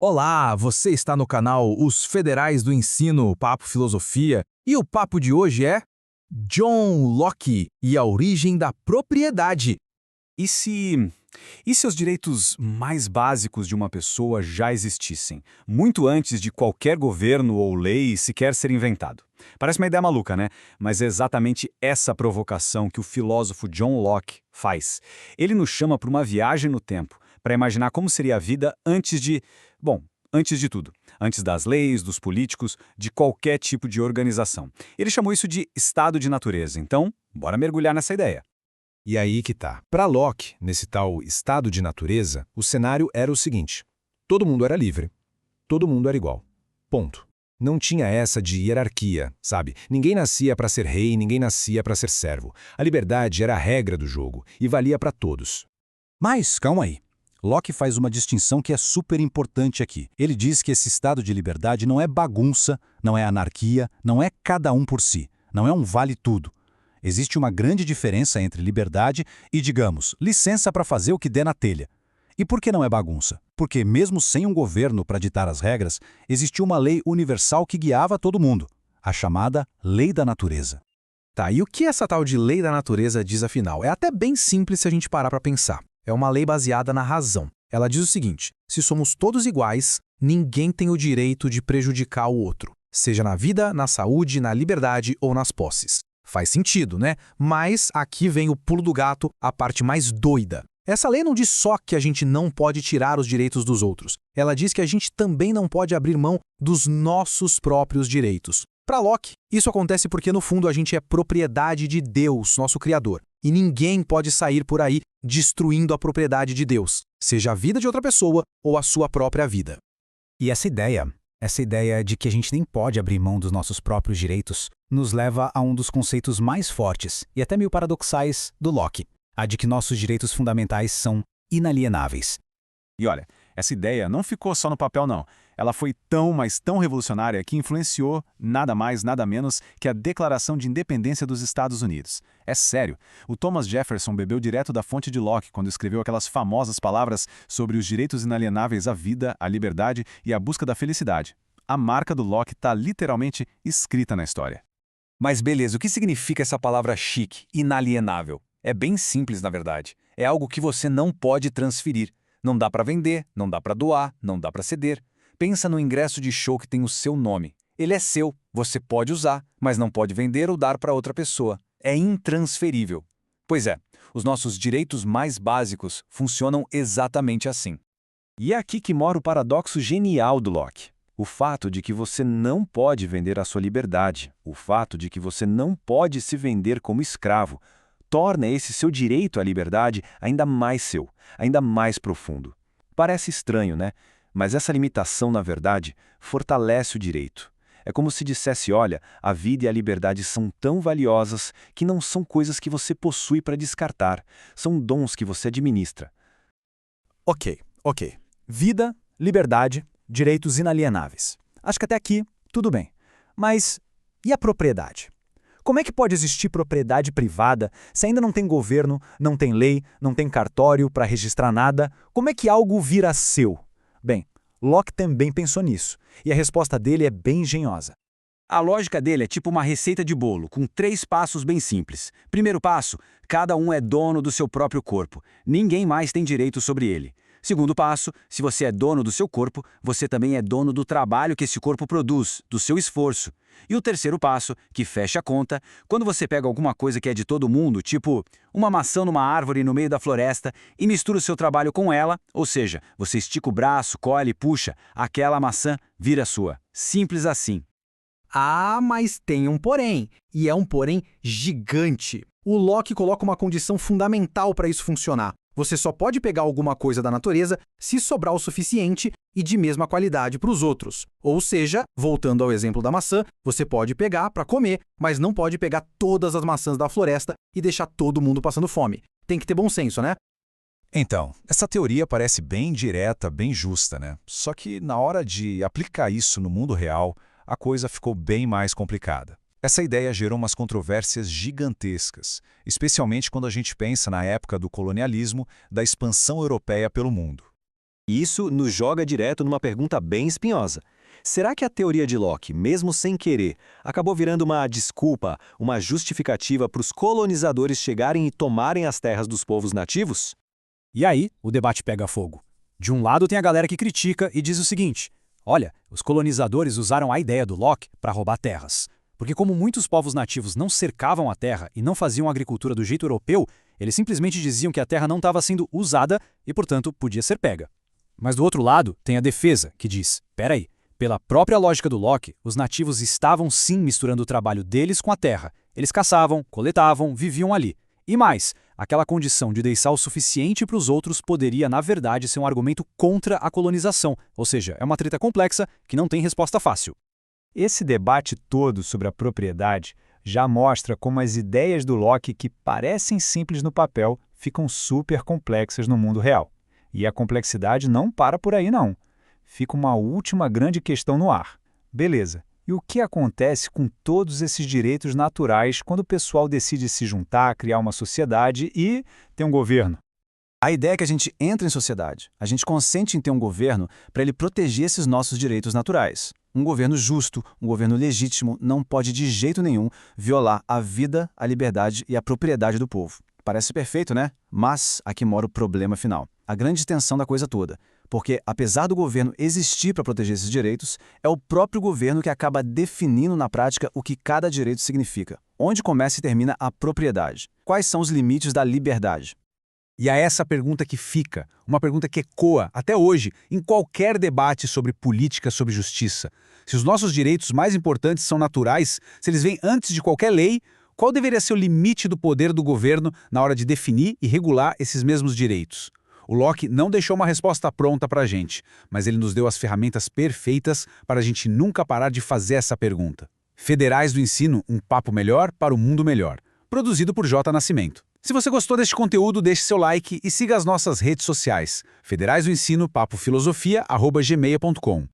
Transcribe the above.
Olá, você está no canal Os Federais do Ensino, Papo Filosofia, e o papo de hoje é John Locke e a origem da propriedade. E se... E se os direitos mais básicos de uma pessoa já existissem, muito antes de qualquer governo ou lei sequer ser inventado? Parece uma ideia maluca, né? Mas é exatamente essa provocação que o filósofo John Locke faz. Ele nos chama para uma viagem no tempo, para imaginar como seria a vida antes de... Bom, antes de tudo. Antes das leis, dos políticos, de qualquer tipo de organização. Ele chamou isso de estado de natureza. Então, bora mergulhar nessa ideia. E aí que tá. Para Locke, nesse tal estado de natureza, o cenário era o seguinte: todo mundo era livre, todo mundo era igual. Ponto. Não tinha essa de hierarquia, sabe? Ninguém nascia para ser rei, ninguém nascia para ser servo. A liberdade era a regra do jogo e valia para todos. Mas, calma aí. Locke faz uma distinção que é super importante aqui. Ele diz que esse estado de liberdade não é bagunça, não é anarquia, não é cada um por si, não é um vale-tudo. Existe uma grande diferença entre liberdade e, digamos, licença para fazer o que der na telha. E por que não é bagunça? Porque, mesmo sem um governo para ditar as regras, existia uma lei universal que guiava todo mundo, a chamada Lei da Natureza. Tá, e o que essa tal de lei da natureza diz afinal? É até bem simples se a gente parar para pensar. É uma lei baseada na razão. Ela diz o seguinte: se somos todos iguais, ninguém tem o direito de prejudicar o outro, seja na vida, na saúde, na liberdade ou nas posses. Faz sentido, né? Mas aqui vem o pulo do gato, a parte mais doida. Essa lei não diz só que a gente não pode tirar os direitos dos outros. Ela diz que a gente também não pode abrir mão dos nossos próprios direitos. Para Locke, isso acontece porque, no fundo, a gente é propriedade de Deus, nosso Criador. E ninguém pode sair por aí destruindo a propriedade de Deus, seja a vida de outra pessoa ou a sua própria vida. E essa ideia de que a gente nem pode abrir mão dos nossos próprios direitos, nos leva a um dos conceitos mais fortes e até meio paradoxais do Locke, a de que nossos direitos fundamentais são inalienáveis. E olha, essa ideia não ficou só no papel, não. Ela foi tão, mas tão revolucionária que influenciou nada mais, nada menos que a Declaração de Independência dos Estados Unidos. É sério, o Thomas Jefferson bebeu direto da fonte de Locke quando escreveu aquelas famosas palavras sobre os direitos inalienáveis à vida, à liberdade e à busca da felicidade. A marca do Locke está literalmente escrita na história. Mas beleza, o que significa essa palavra chique, inalienável? É bem simples, na verdade. É algo que você não pode transferir. Não dá para vender, não dá para doar, não dá para ceder. Pensa no ingresso de show que tem o seu nome. Ele é seu, você pode usar, mas não pode vender ou dar para outra pessoa. É intransferível. Pois é, os nossos direitos mais básicos funcionam exatamente assim. E é aqui que mora o paradoxo genial do Locke. O fato de que você não pode vender a sua liberdade, o fato de que você não pode se vender como escravo, torna esse seu direito à liberdade ainda mais seu, ainda mais profundo. Parece estranho, né? Mas essa limitação, na verdade, fortalece o direito. É como se dissesse: olha, a vida e a liberdade são tão valiosas que não são coisas que você possui para descartar, são dons que você administra. Ok. Vida, liberdade, direitos inalienáveis. Acho que até aqui, tudo bem. Mas e a propriedade? Como é que pode existir propriedade privada se ainda não tem governo, não tem lei, não tem cartório para registrar nada? Como é que algo vira seu? Bem, Locke também pensou nisso, e a resposta dele é bem engenhosa. A lógica dele é tipo uma receita de bolo, com 3 passos bem simples. Primeiro passo, cada um é dono do seu próprio corpo. Ninguém mais tem direito sobre ele. Segundo passo, se você é dono do seu corpo, você também é dono do trabalho que esse corpo produz, do seu esforço. E o terceiro passo, que fecha a conta, quando você pega alguma coisa que é de todo mundo, tipo uma maçã numa árvore no meio da floresta, e mistura o seu trabalho com ela, ou seja, você estica o braço, colhe e puxa, aquela maçã vira sua. Simples assim. Ah, mas tem um porém, e é um porém gigante. O Locke coloca uma condição fundamental para isso funcionar. Você só pode pegar alguma coisa da natureza se sobrar o suficiente e de mesma qualidade para os outros. Ou seja, voltando ao exemplo da maçã, você pode pegar para comer, mas não pode pegar todas as maçãs da floresta e deixar todo mundo passando fome. Tem que ter bom senso, né? Então, essa teoria parece bem direta, bem justa, né? Só que na hora de aplicar isso no mundo real, a coisa ficou bem mais complicada. Essa ideia gerou umas controvérsias gigantescas, especialmente quando a gente pensa na época do colonialismo, da expansão europeia pelo mundo. Isso nos joga direto numa pergunta bem espinhosa. Será que a teoria de Locke, mesmo sem querer, acabou virando uma desculpa, uma justificativa para os colonizadores chegarem e tomarem as terras dos povos nativos? E aí, o debate pega fogo. De um lado tem a galera que critica e diz o seguinte: olha, os colonizadores usaram a ideia do Locke para roubar terras. Porque como muitos povos nativos não cercavam a terra e não faziam agricultura do jeito europeu, eles simplesmente diziam que a terra não estava sendo usada e, portanto, podia ser pega. Mas do outro lado tem a defesa, que diz: peraí, pela própria lógica do Locke, os nativos estavam sim misturando o trabalho deles com a terra. Eles caçavam, coletavam, viviam ali. E mais, aquela condição de deixar o suficiente para os outros poderia, na verdade, ser um argumento contra a colonização, ou seja, é uma treta complexa que não tem resposta fácil. Esse debate todo sobre a propriedade já mostra como as ideias do Locke, que parecem simples no papel, ficam super complexas no mundo real. E a complexidade não para por aí, não. Fica uma última grande questão no ar. Beleza, e o que acontece com todos esses direitos naturais quando o pessoal decide se juntar, criar uma sociedade e ter um governo? A ideia é que a gente entra em sociedade, a gente consente em ter um governo para ele proteger esses nossos direitos naturais. Um governo justo, um governo legítimo, não pode de jeito nenhum violar a vida, a liberdade e a propriedade do povo. Parece perfeito, né? Mas aqui mora o problema final. A grande tensão da coisa toda. Porque, apesar do governo existir para proteger esses direitos, é o próprio governo que acaba definindo na prática o que cada direito significa. Onde começa e termina a propriedade? Quais são os limites da liberdade? E é essa pergunta que fica, uma pergunta que ecoa, até hoje, em qualquer debate sobre política, sobre justiça. Se os nossos direitos mais importantes são naturais, se eles vêm antes de qualquer lei, qual deveria ser o limite do poder do governo na hora de definir e regular esses mesmos direitos? O Locke não deixou uma resposta pronta para a gente, mas ele nos deu as ferramentas perfeitas para a gente nunca parar de fazer essa pergunta. Federais do Ensino, um papo melhor para o mundo melhor. Produzido por J. Nascimento. Se você gostou deste conteúdo, deixe seu like e siga as nossas redes sociais. Federais do Ensino, papofilosofia@gmail.com.